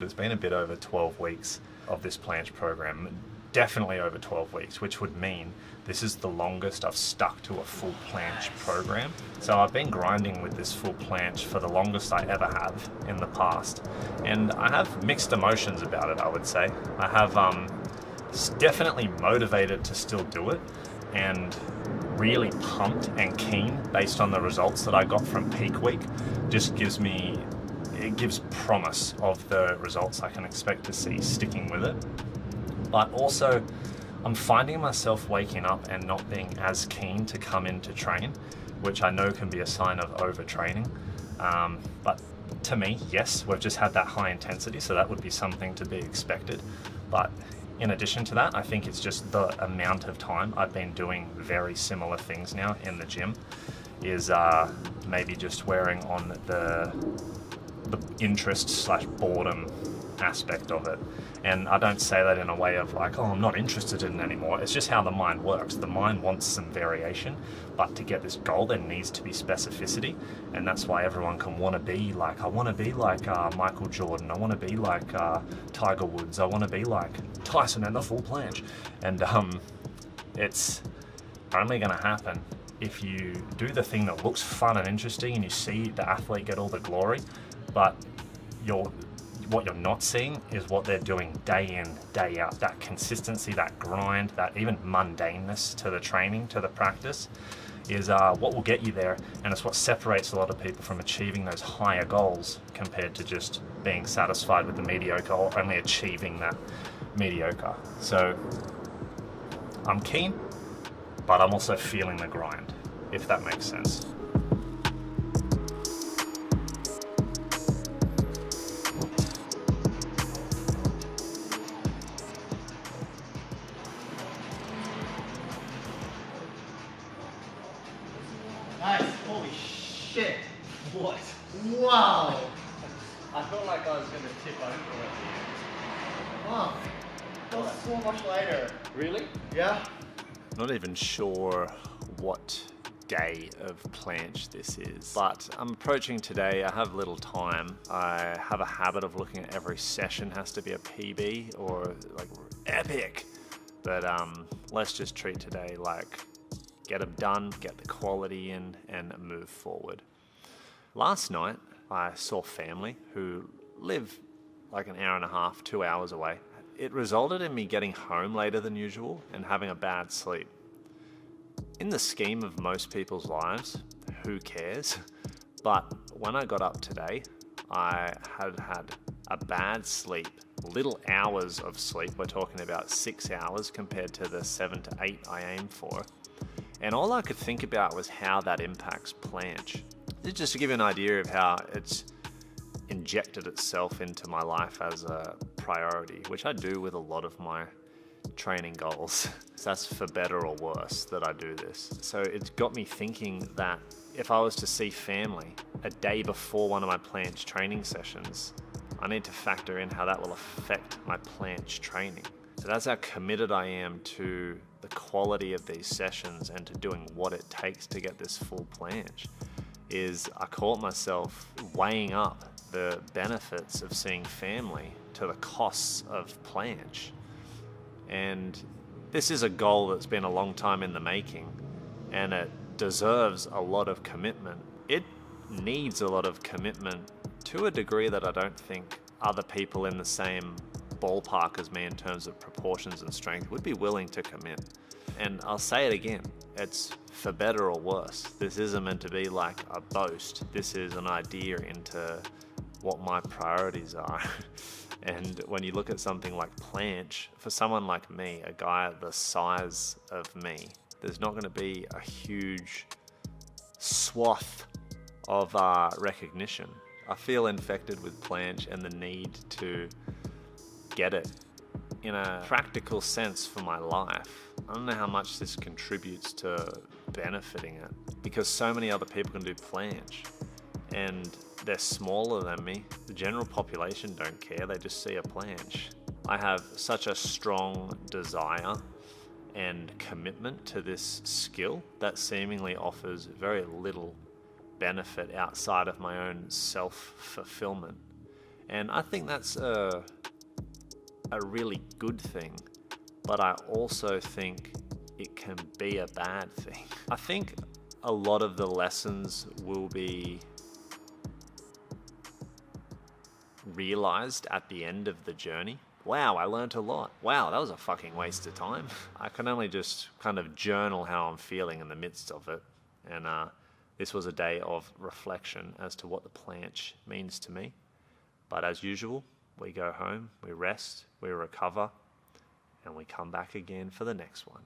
It's been a bit over 12 weeks of this Planche program, definitely over 12 weeks, which would mean this is the longest I've stuck to a full Planche program. So I've been grinding with this full Planche for the longest I ever have in the past. And I have mixed emotions about it, I would say. I have definitely motivated to still do it and really pumped and keen based on the results that I got from peak week. It gives promise of the results I can expect to see sticking with it. But also, I'm finding myself waking up and not being as keen to come in to train, which I know can be a sign of overtraining. But to me, yes, we've just had that high intensity, so that would be something to be expected. But in addition to that, I think it's just the amount of time I've been doing very similar things now in the gym is maybe just wearing on the interest/boredom aspect of it. And I don't say that in a way of like, oh, I'm not interested in it anymore. It's just how the mind works. The mind wants some variation, but to get this goal, there needs to be specificity. And that's why everyone can want to be like, I want to be like Michael Jordan. I want to be like Tiger Woods. I want to be like Tyson and the full Planche. And it's only going to happen if you do the thing that looks fun and interesting and you see the athlete get all the glory, but what you're not seeing is what they're doing day in, day out. That consistency, that grind, that even mundaneness to the training, to the practice is what will get you there, and it's what separates a lot of people from achieving those higher goals compared to just being satisfied with the mediocre or only achieving that mediocre. So I'm keen, but I'm also feeling the grind, if that makes sense. Nice. Holy shit. What? Wow. I felt like I was going to tip over it. Wow. That was so much lighter. Really? Yeah. Not even sure what day of Planche this is, but I'm approaching today. I have little time. I have a habit of looking at every session has to be a PB or like epic. But let's just treat today like get them done, get the quality in, and move forward. Last night, I saw family who live like an hour and a half, 2 hours away. It resulted in me getting home later than usual and having a bad sleep. In the scheme of most people's lives, who cares? But when I got up today, I had a bad sleep, little hours of sleep. We're talking about 6 hours compared to the 7 to 8 I aim for. And all I could think about was how that impacts Planche. Just to give you an idea of how it's injected itself into my life as a priority, which I do with a lot of my training goals. So that's for better or worse that I do this. So it's got me thinking that if I was to see family a day before one of my Planche training sessions, I need to factor in how that will affect my Planche training. So that's how committed I am to the quality of these sessions and to doing what it takes to get this full Planche. Is I caught myself weighing up the benefits of seeing family to the costs of Planche. And this is a goal that's been a long time in the making, and it deserves a lot of commitment. It needs a lot of commitment to a degree that I don't think other people in the same ballpark as me in terms of proportions and strength would be willing to commit. And I'll say it again, it's for better or worse. This isn't meant to be like a boast. This is an idea into what my priorities are. And when you look at something like Planche, for someone like me, a guy the size of me, there's not going to be a huge swath of recognition. I feel infected with Planche and the need to get it in a practical sense for my life. I don't know how much this contributes to benefiting it, because so many other people can do Planche and they're smaller than me. The general population don't care, they just see a Planche. I have such a strong desire and commitment to this skill that seemingly offers very little benefit outside of my own self-fulfillment. And I think that's a really good thing, but I also think it can be a bad thing. I think a lot of the lessons will be realized at the end of the journey. Wow, I learned a lot. Wow, that was a fucking waste of time. I can only just kind of journal how I'm feeling in the midst of it. And this was a day of reflection as to what the planche means to me. But as usual, we go home, we rest, we recover, and we come back again for the next one.